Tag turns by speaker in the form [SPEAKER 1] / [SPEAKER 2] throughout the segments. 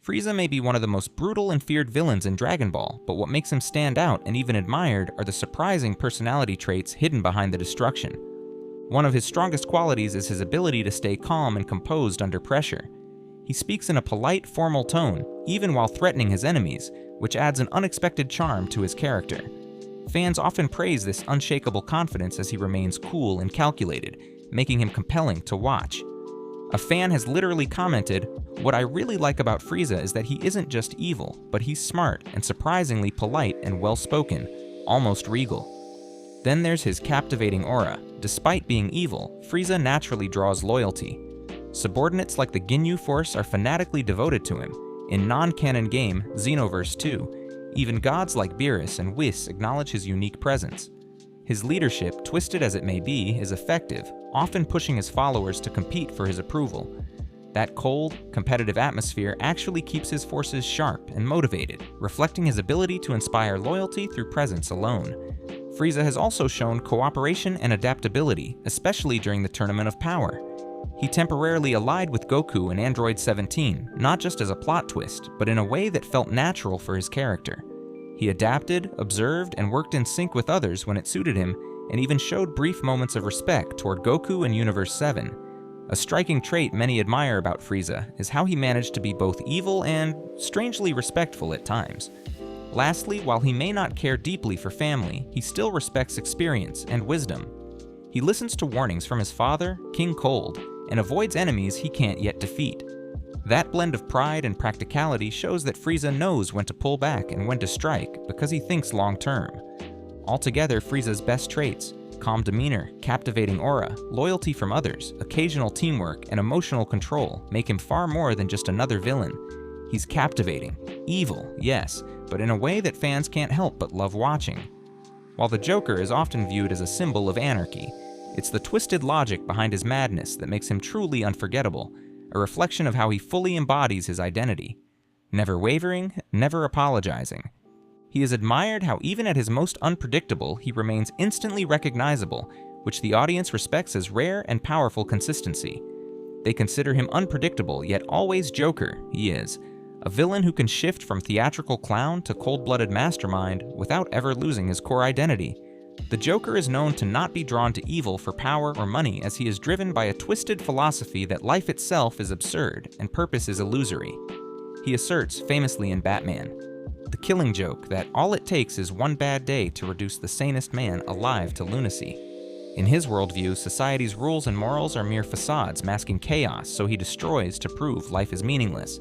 [SPEAKER 1] Frieza may be one of the most brutal and feared villains in Dragon Ball, but what makes him stand out and even admired are the surprising personality traits hidden behind the destruction. One of his strongest qualities is his ability to stay calm and composed under pressure. He speaks in a polite, formal tone, even while threatening his enemies, which adds an unexpected charm to his character. Fans often praise this unshakable confidence as he remains cool and calculated, making him compelling to watch. A fan has literally commented, "What I really like about Frieza is that he isn't just evil, but he's smart and surprisingly polite and well-spoken, almost regal." Then there's his captivating aura. Despite being evil, Frieza naturally draws loyalty. Subordinates like the Ginyu Force are fanatically devoted to him. In non-canon game, Xenoverse 2, even gods like Beerus and Whis acknowledge his unique presence. His leadership, twisted as it may be, is effective, often pushing his followers to compete for his approval. That cold, competitive atmosphere actually keeps his forces sharp and motivated, reflecting his ability to inspire loyalty through presence alone. Frieza has also shown cooperation and adaptability, especially during the Tournament of Power. He temporarily allied with Goku in Android 17, not just as a plot twist, but in a way that felt natural for his character. He adapted, observed, and worked in sync with others when it suited him, and even showed brief moments of respect toward Goku in Universe 7. A striking trait many admire about Frieza is how he managed to be both evil and strangely respectful at times. Lastly, while he may not care deeply for family, he still respects experience and wisdom. He listens to warnings from his father, King Cold, and avoids enemies he can't yet defeat. That blend of pride and practicality shows that Frieza knows when to pull back and when to strike because he thinks long-term. Altogether, Frieza's best traits, calm demeanor, captivating aura, loyalty from others, occasional teamwork, and emotional control, make him far more than just another villain. He's captivating, evil, yes, but in a way that fans can't help but love watching. While the Joker is often viewed as a symbol of anarchy, it's the twisted logic behind his madness that makes him truly unforgettable, a reflection of how he fully embodies his identity. Never wavering, never apologizing. He is admired how even at his most unpredictable, he remains instantly recognizable, which the audience respects as rare and powerful consistency. They consider him unpredictable, yet always Joker, he is. A villain who can shift from theatrical clown to cold-blooded mastermind without ever losing his core identity. The Joker is known to not be drawn to evil for power or money, as he is driven by a twisted philosophy that life itself is absurd and purpose is illusory. He asserts, famously in Batman, the killing joke that all it takes is one bad day to reduce the sanest man alive to lunacy. In his worldview, society's rules and morals are mere facades masking chaos, so he destroys to prove life is meaningless.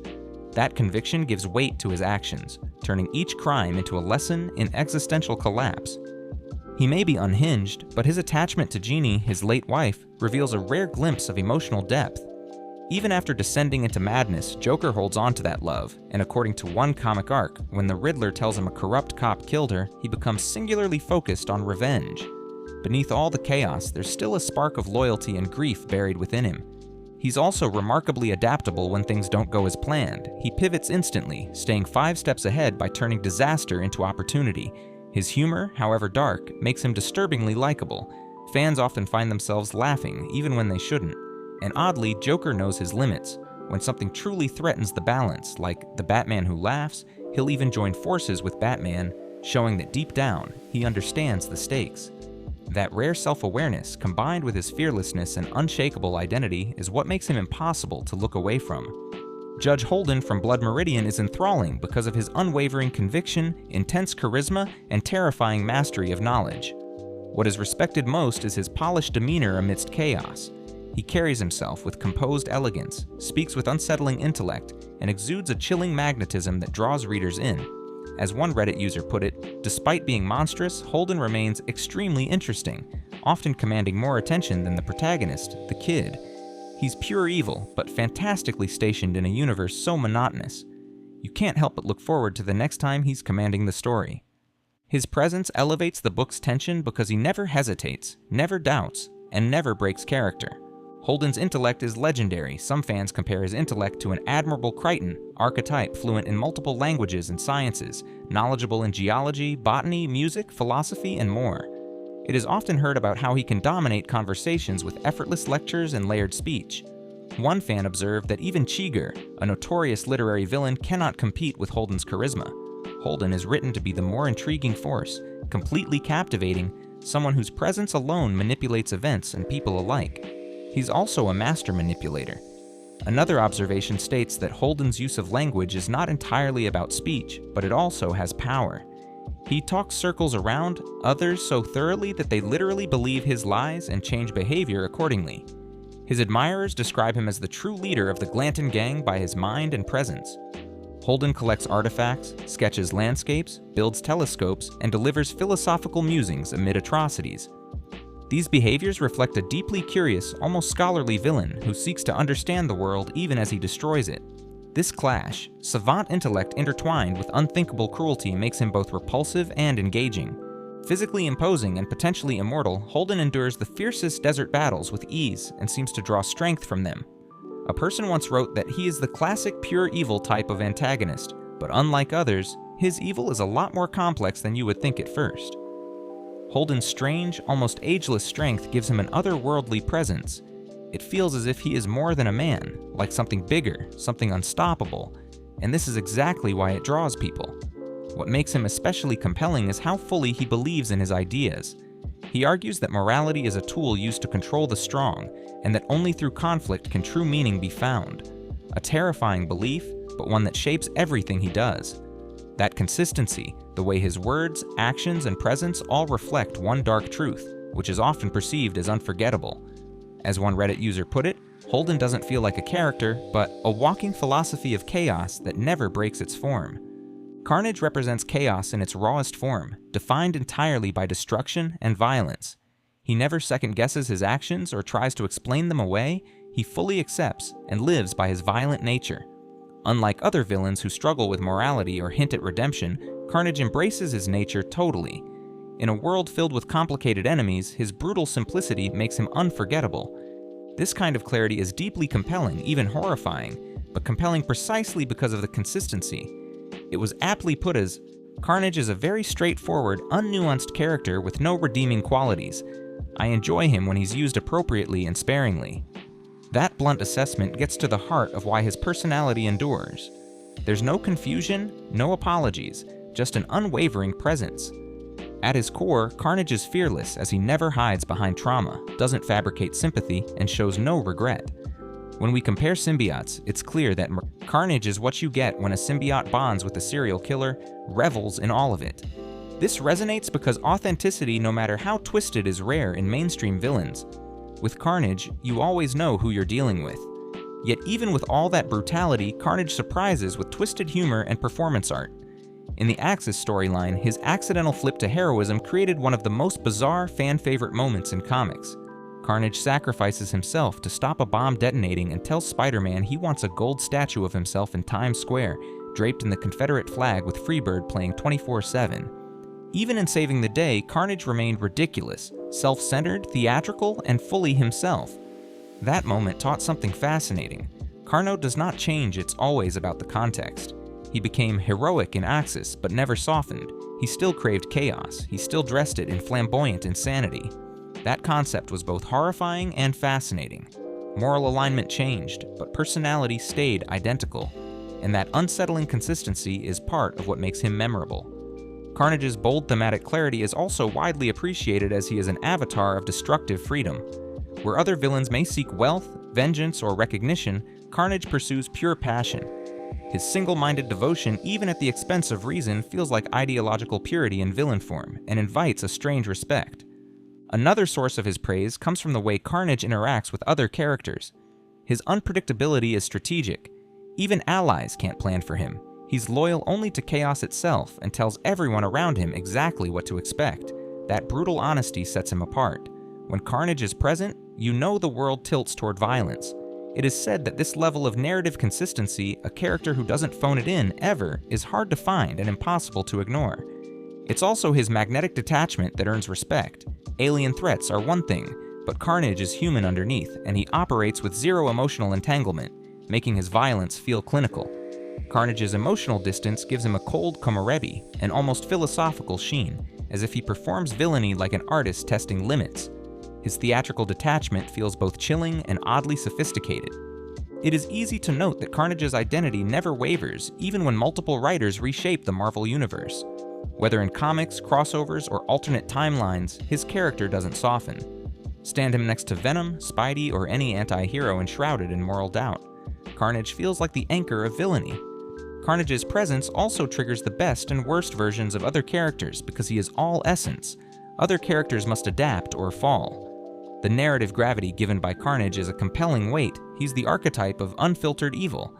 [SPEAKER 1] That conviction gives weight to his actions, turning each crime into a lesson in existential collapse. He may be unhinged, but his attachment to Jeannie, his late wife, reveals a rare glimpse of emotional depth. Even after descending into madness, Joker holds on to that love, and according to one comic arc, when the Riddler tells him a corrupt cop killed her, he becomes singularly focused on revenge. Beneath all the chaos, there's still a spark of loyalty and grief buried within him. He's also remarkably adaptable when things don't go as planned. He pivots instantly, staying 5 steps ahead by turning disaster into opportunity. His humor, however dark, makes him disturbingly likable. Fans often find themselves laughing, even when they shouldn't. And oddly, Joker knows his limits. When something truly threatens the balance, like the Batman who laughs, he'll even join forces with Batman, showing that deep down, he understands the stakes. That rare self-awareness, combined with his fearlessness and unshakable identity, is what makes him impossible to look away from. Judge Holden from Blood Meridian is enthralling because of his unwavering conviction, intense charisma, and terrifying mastery of knowledge. What is respected most is his polished demeanor amidst chaos. He carries himself with composed elegance, speaks with unsettling intellect, and exudes a chilling magnetism that draws readers in. As one Reddit user put it, despite being monstrous, Holden remains extremely interesting, often commanding more attention than the protagonist, the kid. He's pure evil, but fantastically stationed in a universe so monotonous. You can't help but look forward to the next time he's commanding the story. His presence elevates the book's tension because he never hesitates, never doubts, and never breaks character. Holden's intellect is legendary. Some fans compare his intellect to an admirable Crichton, archetype fluent in multiple languages and sciences, knowledgeable in geology, botany, music, philosophy, and more. It is often heard about how he can dominate conversations with effortless lectures and layered speech. One fan observed that even Cheeger, a notorious literary villain, cannot compete with Holden's charisma. Holden is written to be the more intriguing force, completely captivating, someone whose presence alone manipulates events and people alike. He's also a master manipulator. Another observation states that Holden's use of language is not entirely about speech, but it also has power. He talks circles around others so thoroughly that they literally believe his lies and change behavior accordingly. His admirers describe him as the true leader of the Glanton gang by his mind and presence. Holden collects artifacts, sketches landscapes, builds telescopes, and delivers philosophical musings amid atrocities. These behaviors reflect a deeply curious, almost scholarly villain who seeks to understand the world even as he destroys it. This clash, savant intellect intertwined with unthinkable cruelty, makes him both repulsive and engaging. Physically imposing and potentially immortal, Holden endures the fiercest desert battles with ease and seems to draw strength from them. A person once wrote that he is the classic pure evil type of antagonist, but unlike others, his evil is a lot more complex than you would think at first. Holden's strange, almost ageless strength gives him an otherworldly presence. It feels as if he is more than a man, like something bigger, something unstoppable, and this is exactly why it draws people. What makes him especially compelling is how fully he believes in his ideas. He argues that morality is a tool used to control the strong, and that only through conflict can true meaning be found. A terrifying belief, but one that shapes everything he does. That consistency, the way his words, actions, and presence all reflect one dark truth, which is often perceived as unforgettable. As one Reddit user put it, Holden doesn't feel like a character, but a walking philosophy of chaos that never breaks its form. Carnage represents chaos in its rawest form, defined entirely by destruction and violence. He never second-guesses his actions or tries to explain them away. He fully accepts and lives by his violent nature. Unlike other villains who struggle with morality or hint at redemption, Carnage embraces his nature totally. In a world filled with complicated enemies, his brutal simplicity makes him unforgettable. This kind of clarity is deeply compelling, even horrifying, but compelling precisely because of the consistency. It was aptly put as, Carnage is a very straightforward, unnuanced character with no redeeming qualities. I enjoy him when he's used appropriately and sparingly. That blunt assessment gets to the heart of why his personality endures. There's no confusion, no apologies, just an unwavering presence. At his core, Carnage is fearless as he never hides behind trauma, doesn't fabricate sympathy, and shows no regret. When we compare symbiotes, it's clear that Carnage is what you get when a symbiote bonds with a serial killer, revels in all of it. This resonates because authenticity, no matter how twisted, is rare in mainstream villains. With Carnage, you always know who you're dealing with. Yet even with all that brutality, Carnage surprises with twisted humor and performance art. In the Axis storyline, his accidental flip to heroism created one of the most bizarre fan-favorite moments in comics. Carnage sacrifices himself to stop a bomb detonating and tells Spider-Man he wants a gold statue of himself in Times Square, draped in the Confederate flag with Freebird playing 24/7. Even in saving the day, Carnage remained ridiculous, self-centered, theatrical, and fully himself. That moment taught something fascinating. Carno does not change, it's always about the context. He became heroic in Axis, but never softened. He still craved chaos, he still dressed it in flamboyant insanity. That concept was both horrifying and fascinating. Moral alignment changed, but personality stayed identical. And that unsettling consistency is part of what makes him memorable. Carnage's bold thematic clarity is also widely appreciated as he is an avatar of destructive freedom. Where other villains may seek wealth, vengeance, or recognition, Carnage pursues pure passion. His single-minded devotion, even at the expense of reason, feels like ideological purity in villain form, and invites a strange respect. Another source of his praise comes from the way Carnage interacts with other characters. His unpredictability is strategic. Even allies can't plan for him. He's loyal only to chaos itself and tells everyone around him exactly what to expect. That brutal honesty sets him apart. When Carnage is present, you know the world tilts toward violence. It is said that this level of narrative consistency, a character who doesn't phone it in ever, is hard to find and impossible to ignore. It's also his magnetic detachment that earns respect. Alien threats are one thing, but Carnage is human underneath, and he operates with zero emotional entanglement, making his violence feel clinical. Carnage's emotional distance gives him a cold camaraderie, an almost philosophical sheen, as if he performs villainy like an artist testing limits. His theatrical detachment feels both chilling and oddly sophisticated. It is easy to note that Carnage's identity never wavers, even when multiple writers reshape the Marvel Universe. Whether in comics, crossovers, or alternate timelines, his character doesn't soften. Stand him next to Venom, Spidey, or any anti-hero enshrouded in moral doubt. Carnage feels like the anchor of villainy. Carnage's presence also triggers the best and worst versions of other characters because he is all essence. Other characters must adapt or fall. The narrative gravity given by Carnage is a compelling weight. He's the archetype of unfiltered evil.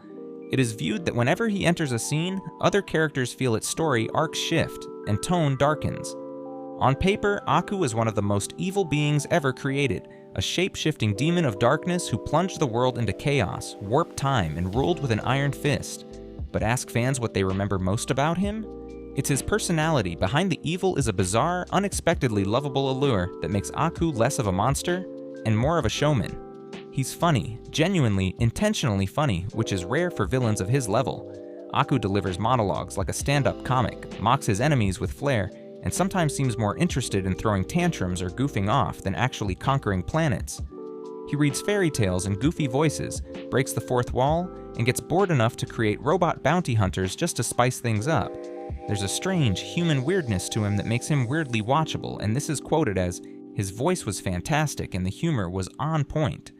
[SPEAKER 1] It is viewed that whenever he enters a scene, other characters feel its story arc shift and tone darkens. On paper, Aku is one of the most evil beings ever created, a shape-shifting demon of darkness who plunged the world into chaos, warped time, and ruled with an iron fist. But ask fans what they remember most about him? It's his personality. Behind the evil is a bizarre, unexpectedly lovable allure that makes Aku less of a monster and more of a showman. He's funny, genuinely, intentionally funny, which is rare for villains of his level. Aku delivers monologues like a stand-up comic, mocks his enemies with flair, and sometimes seems more interested in throwing tantrums or goofing off than actually conquering planets. He reads fairy tales in goofy voices, breaks the fourth wall, and gets bored enough to create robot bounty hunters just to spice things up. There's a strange, human weirdness to him that makes him weirdly watchable, and this is quoted as, "His voice was fantastic and the humor was on point."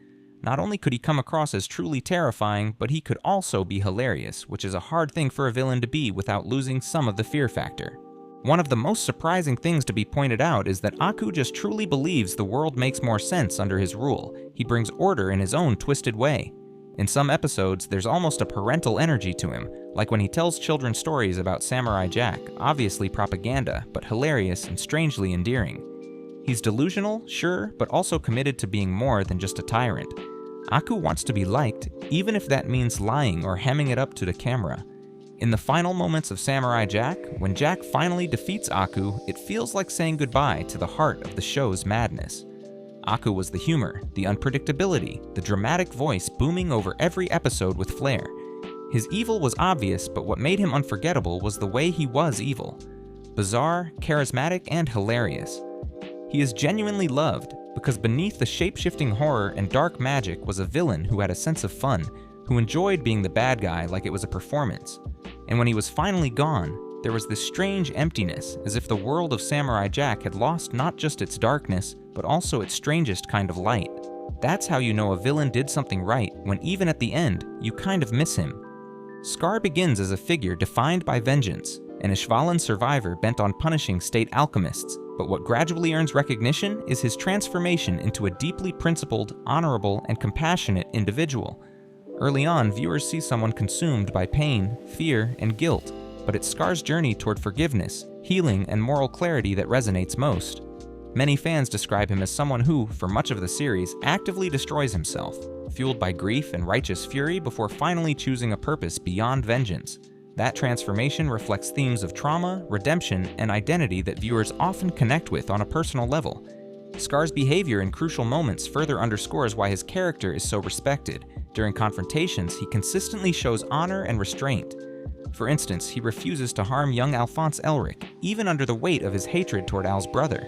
[SPEAKER 1] Not only could he come across as truly terrifying, but he could also be hilarious, which is a hard thing for a villain to be without losing some of the fear factor. One of the most surprising things to be pointed out is that Aku just truly believes the world makes more sense under his rule. He brings order in his own twisted way. In some episodes, there's almost a parental energy to him, like when he tells children stories about Samurai Jack, obviously propaganda, but hilarious and strangely endearing. He's delusional, sure, but also committed to being more than just a tyrant. Aku wants to be liked, even if that means lying or hemming it up to the camera. In the final moments of Samurai Jack, when Jack finally defeats Aku, it feels like saying goodbye to the heart of the show's madness. Aku was the humor, the unpredictability, the dramatic voice booming over every episode with flair. His evil was obvious, but what made him unforgettable was the way he was evil. Bizarre, charismatic, and hilarious. He is genuinely loved, because beneath the shape-shifting horror and dark magic was a villain who had a sense of fun, who enjoyed being the bad guy like it was a performance. And when he was finally gone, there was this strange emptiness, as if the world of Samurai Jack had lost not just its darkness, but also its strangest kind of light. That's how you know a villain did something right, when even at the end, you kind of miss him. Scar begins as a figure defined by vengeance, an Ishvalan survivor bent on punishing state alchemists, but what gradually earns recognition is his transformation into a deeply principled, honorable, and compassionate individual. Early on, viewers see someone consumed by pain, fear, and guilt, but it's Scar's journey toward forgiveness, healing, and moral clarity that resonates most. Many fans describe him as someone who, for much of the series, actively destroys himself, fueled by grief and righteous fury before finally choosing a purpose beyond vengeance. That transformation reflects themes of trauma, redemption, and identity that viewers often connect with on a personal level. Scar's behavior in crucial moments further underscores why his character is so respected. During confrontations, he consistently shows honor and restraint. For instance, he refuses to harm young Alphonse Elric, even under the weight of his hatred toward Al's brother.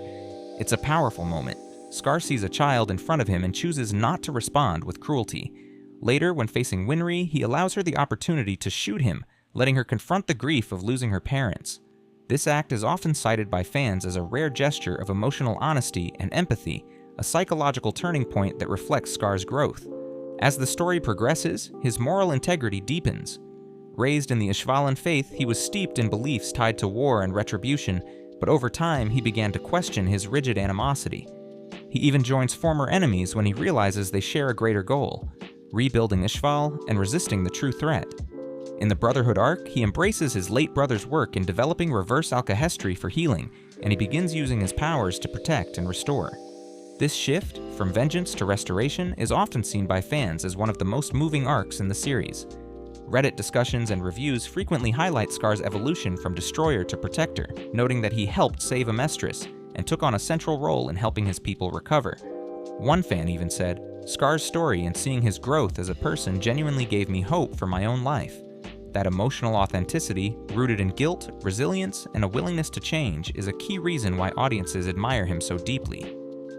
[SPEAKER 1] It's a powerful moment. Scar sees a child in front of him and chooses not to respond with cruelty. Later, when facing Winry, he allows her the opportunity to shoot him, letting her confront the grief of losing her parents. This act is often cited by fans as a rare gesture of emotional honesty and empathy, a psychological turning point that reflects Scar's growth. As the story progresses, his moral integrity deepens. Raised in the Ishvalan faith, he was steeped in beliefs tied to war and retribution, but over time he began to question his rigid animosity. He even joins former enemies when he realizes they share a greater goal, rebuilding Ishval and resisting the true threat. In the Brotherhood arc, he embraces his late brother's work in developing reverse alkahestry for healing, and he begins using his powers to protect and restore. This shift, from vengeance to restoration, is often seen by fans as one of the most moving arcs in the series. Reddit discussions and reviews frequently highlight Scar's evolution from destroyer to protector, noting that he helped save Amestris and took on a central role in helping his people recover. One fan even said, "Scar's story and seeing his growth as a person genuinely gave me hope for my own life." That emotional authenticity, rooted in guilt, resilience, and a willingness to change, is a key reason why audiences admire him so deeply.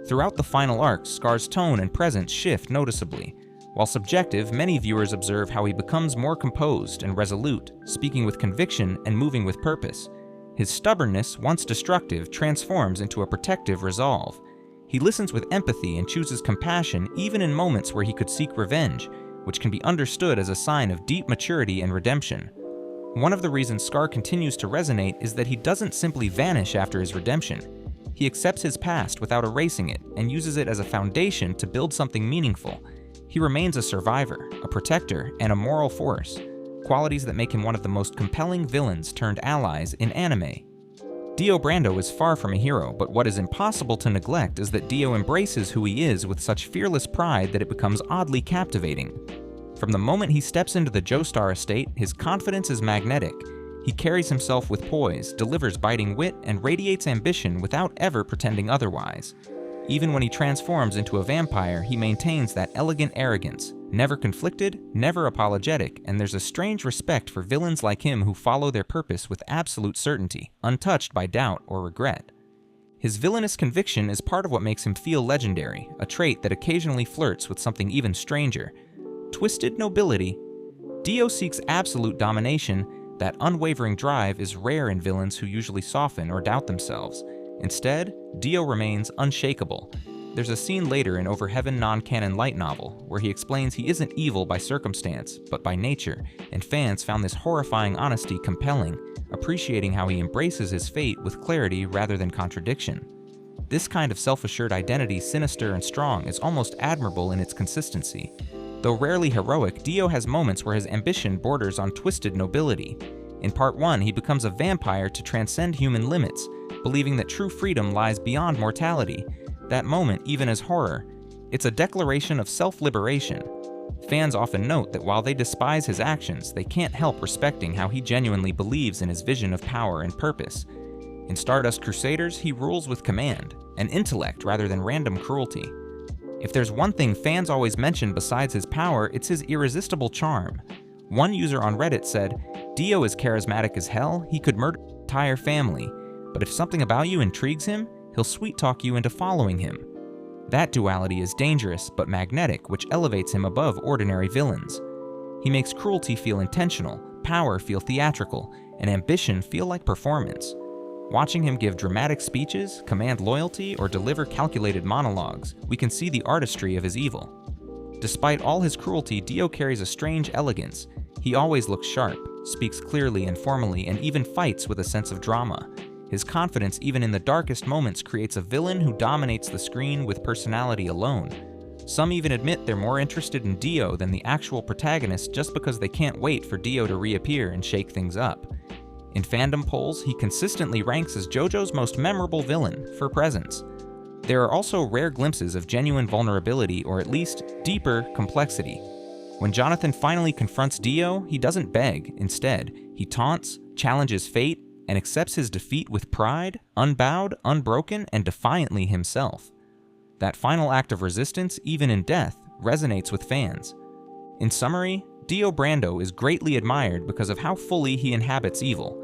[SPEAKER 1] Throughout the final arc, Scar's tone and presence shift noticeably. While subjective, many viewers observe how he becomes more composed and resolute, speaking with conviction and moving with purpose. His stubbornness, once destructive, transforms into a protective resolve. He listens with empathy and chooses compassion even in moments where he could seek revenge, which can be understood as a sign of deep maturity and redemption. One of the reasons Scar continues to resonate is that he doesn't simply vanish after his redemption. He accepts his past without erasing it and uses it as a foundation to build something meaningful. He remains a survivor, a protector, and a moral force, qualities that make him one of the most compelling villains turned allies in anime. Dio Brando is far from a hero, but what is impossible to neglect is that Dio embraces who he is with such fearless pride that it becomes oddly captivating. From the moment he steps into the Joestar estate, his confidence is magnetic. He carries himself with poise, delivers biting wit, and radiates ambition without ever pretending otherwise. Even when he transforms into a vampire, he maintains that elegant arrogance, never conflicted, never apologetic, and there's a strange respect for villains like him who follow their purpose with absolute certainty, untouched by doubt or regret. His villainous conviction is part of what makes him feel legendary, a trait that occasionally flirts with something even stranger. Twisted nobility. Dio seeks absolute domination. That unwavering drive is rare in villains who usually soften or doubt themselves. Instead, Dio remains unshakable. There's a scene later in Over Heaven non-canon light novel where he explains he isn't evil by circumstance, but by nature, and fans found this horrifying honesty compelling, appreciating how he embraces his fate with clarity rather than contradiction. This kind of self-assured identity, sinister and strong, is almost admirable in its consistency. Though rarely heroic, Dio has moments where his ambition borders on twisted nobility. In Part 1, he becomes a vampire to transcend human limits, believing that true freedom lies beyond mortality. That moment, even as horror, it's a declaration of self-liberation. Fans often note that while they despise his actions, they can't help respecting how he genuinely believes in his vision of power and purpose. In Stardust Crusaders, he rules with command, and intellect rather than random cruelty. If there's one thing fans always mention besides his power, it's his irresistible charm. One user on Reddit said, "Dio is charismatic as hell, he could murder an entire family, but if something about you intrigues him, he'll sweet-talk you into following him." That duality is dangerous but magnetic, which elevates him above ordinary villains. He makes cruelty feel intentional, power feel theatrical, and ambition feel like performance. Watching him give dramatic speeches, command loyalty, or deliver calculated monologues, we can see the artistry of his evil. Despite all his cruelty, Dio carries a strange elegance. He always looks sharp, speaks clearly and formally, and even fights with a sense of drama. His confidence, even in the darkest moments, creates a villain who dominates the screen with personality alone. Some even admit they're more interested in Dio than the actual protagonist just because they can't wait for Dio to reappear and shake things up. In fandom polls, he consistently ranks as JoJo's most memorable villain for presence. There are also rare glimpses of genuine vulnerability, or at least deeper complexity. When Jonathan finally confronts Dio, he doesn't beg. Instead, he taunts, challenges fate, and accepts his defeat with pride, unbowed, unbroken, and defiantly himself. That final act of resistance, even in death, resonates with fans. In summary, Dio Brando is greatly admired because of how fully he inhabits evil.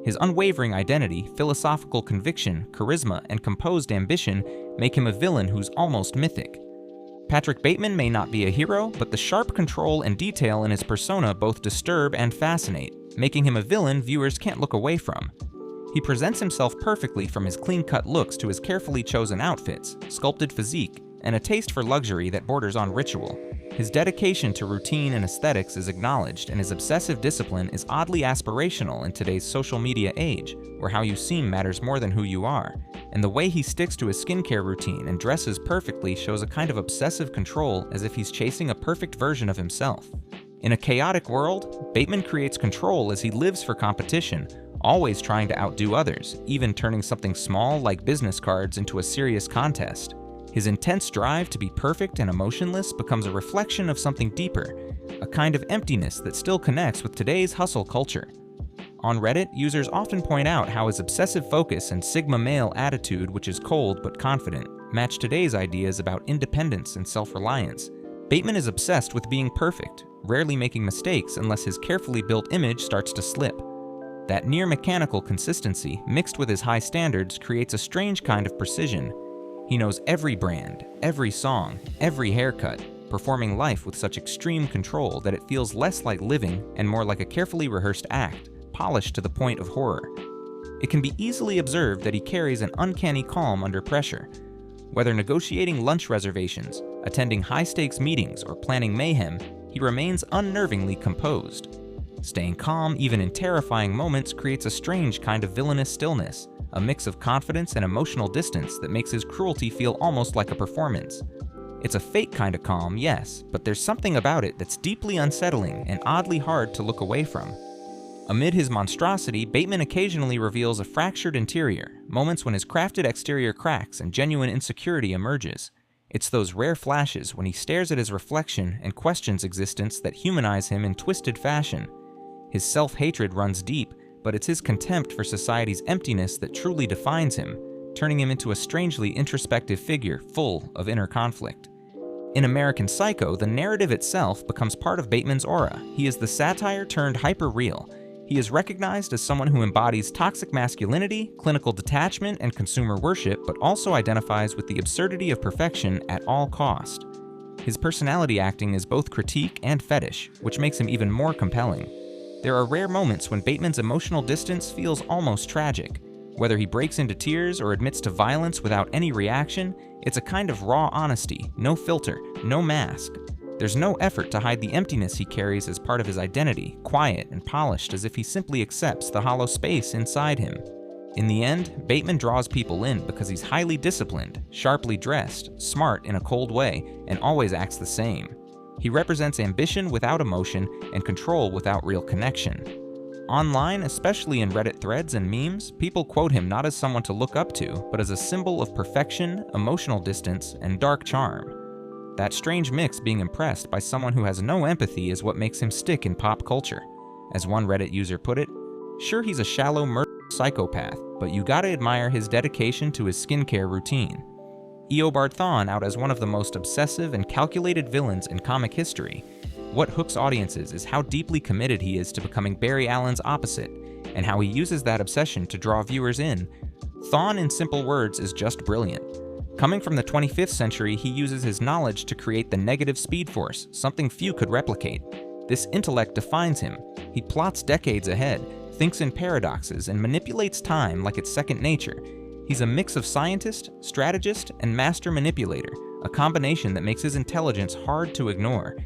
[SPEAKER 1] His unwavering identity, philosophical conviction, charisma, and composed ambition make him a villain who's almost mythic. Patrick Bateman may not be a hero, but the sharp control and detail in his persona both disturb and fascinate, making him a villain viewers can't look away from. He presents himself perfectly, from his clean-cut looks to his carefully chosen outfits, sculpted physique, and a taste for luxury that borders on ritual. His dedication to routine and aesthetics is acknowledged, and his obsessive discipline is oddly aspirational in today's social media age, where how you seem matters more than who you are. And the way he sticks to his skincare routine and dresses perfectly shows a kind of obsessive control, as if he's chasing a perfect version of himself. In a chaotic world, Bateman creates control as he lives for competition, always trying to outdo others, even turning something small like business cards into a serious contest. His intense drive to be perfect and emotionless becomes a reflection of something deeper, a kind of emptiness that still connects with today's hustle culture. On Reddit, users often point out how his obsessive focus and Sigma male attitude, which is cold but confident, match today's ideas about independence and self-reliance. Bateman is obsessed with being perfect, rarely making mistakes unless his carefully built image starts to slip. That near-mechanical consistency, mixed with his high standards, creates a strange kind of precision. He knows every brand, every song, every haircut, performing life with such extreme control that it feels less like living and more like a carefully rehearsed act, polished to the point of horror. It can be easily observed that he carries an uncanny calm under pressure. Whether negotiating lunch reservations, attending high-stakes meetings, or planning mayhem, he remains unnervingly composed. Staying calm even in terrifying moments creates a strange kind of villainous stillness, a mix of confidence and emotional distance that makes his cruelty feel almost like a performance. It's a fake kind of calm, yes, but there's something about it that's deeply unsettling and oddly hard to look away from. Amid his monstrosity, Bateman occasionally reveals a fractured interior, moments when his crafted exterior cracks and genuine insecurity emerges. It's those rare flashes when he stares at his reflection and questions existence that humanize him in twisted fashion. His self-hatred runs deep, but it's his contempt for society's emptiness that truly defines him, turning him into a strangely introspective figure full of inner conflict. In American Psycho, the narrative itself becomes part of Bateman's aura. He is the satire turned hyper-real. He is recognized as someone who embodies toxic masculinity, clinical detachment, and consumer worship, but also identifies with the absurdity of perfection at all cost. His personality acting is both critique and fetish, which makes him even more compelling. There are rare moments when Bateman's emotional distance feels almost tragic. Whether he breaks into tears or admits to violence without any reaction, it's a kind of raw honesty, no filter, no mask. There's no effort to hide the emptiness he carries as part of his identity, quiet and polished as if he simply accepts the hollow space inside him. In the end, Bateman draws people in because he's highly disciplined, sharply dressed, smart in a cold way, and always acts the same. He represents ambition without emotion and control without real connection. Online, especially in Reddit threads and memes, people quote him not as someone to look up to, but as a symbol of perfection, emotional distance, and dark charm. That strange mix being impressed by someone who has no empathy is what makes him stick in pop culture. As one Reddit user put it, sure, he's a shallow psychopath, but you gotta admire his dedication to his skincare routine. Eobard Thawn out as one of the most obsessive and calculated villains in comic history. What hooks audiences is how deeply committed he is to becoming Barry Allen's opposite, and how he uses that obsession to draw viewers in. Thawn, in simple words, is just brilliant. Coming from the 25th century, he uses his knowledge to create the negative speed force, something few could replicate. This intellect defines him. He plots decades ahead, thinks in paradoxes, and manipulates time like it's second nature. He's a mix of scientist, strategist, and master manipulator, a combination that makes his intelligence hard to ignore.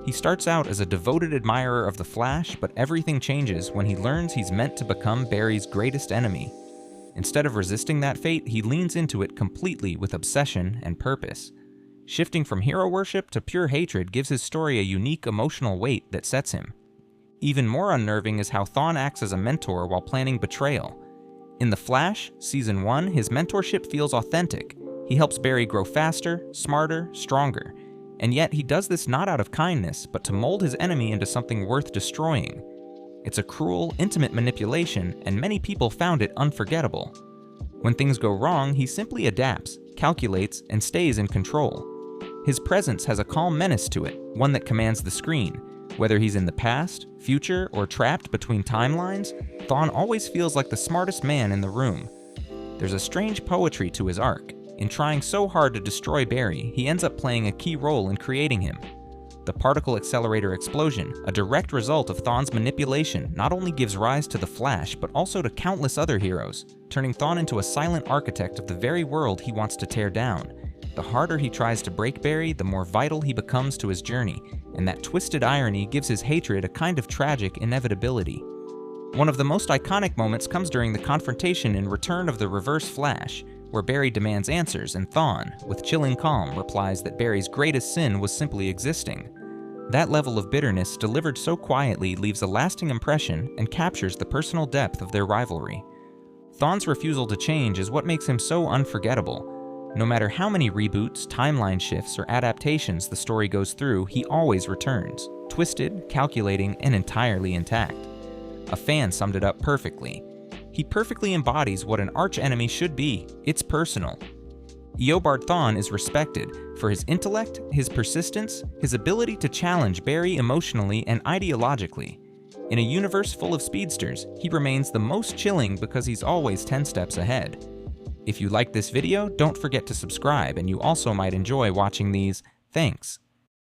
[SPEAKER 1] He starts out as a devoted admirer of the Flash, but everything changes when he learns he's meant to become Barry's greatest enemy. Instead of resisting that fate, he leans into it completely with obsession and purpose. Shifting from hero worship to pure hatred gives his story a unique emotional weight that sets him. Even more unnerving is how Thawn acts as a mentor while planning betrayal. In The Flash, Season 1, his mentorship feels authentic. He helps Barry grow faster, smarter, stronger. And yet he does this not out of kindness, but to mold his enemy into something worth destroying. It's a cruel, intimate manipulation, and many people found it unforgettable. When things go wrong, he simply adapts, calculates, and stays in control. His presence has a calm menace to it, one that commands the screen. Whether he's in the past, future, or trapped between timelines, Thawn always feels like the smartest man in the room. There's a strange poetry to his arc. In trying so hard to destroy Barry, he ends up playing a key role in creating him. The particle accelerator explosion, a direct result of Thawn's manipulation, not only gives rise to the Flash, but also to countless other heroes, turning Thawn into a silent architect of the very world he wants to tear down. The harder he tries to break Barry, the more vital he becomes to his journey, and that twisted irony gives his hatred a kind of tragic inevitability. One of the most iconic moments comes during the confrontation in Return of the Reverse Flash, where Barry demands answers and Thawn, with chilling calm, replies that Barry's greatest sin was simply existing. That level of bitterness, delivered so quietly, leaves a lasting impression and captures the personal depth of their rivalry. Thawn's refusal to change is what makes him so unforgettable. No matter how many reboots, timeline shifts, or adaptations the story goes through, he always returns, twisted, calculating, and entirely intact. A fan summed it up perfectly. He perfectly embodies what an archenemy should be. It's personal. Eobard Thawn is respected for his intellect, his persistence, his ability to challenge Barry emotionally and ideologically. In a universe full of speedsters, he remains the most chilling because he's always 10 steps ahead. If you like this video, don't forget to subscribe, and you also might enjoy watching these. Thanks.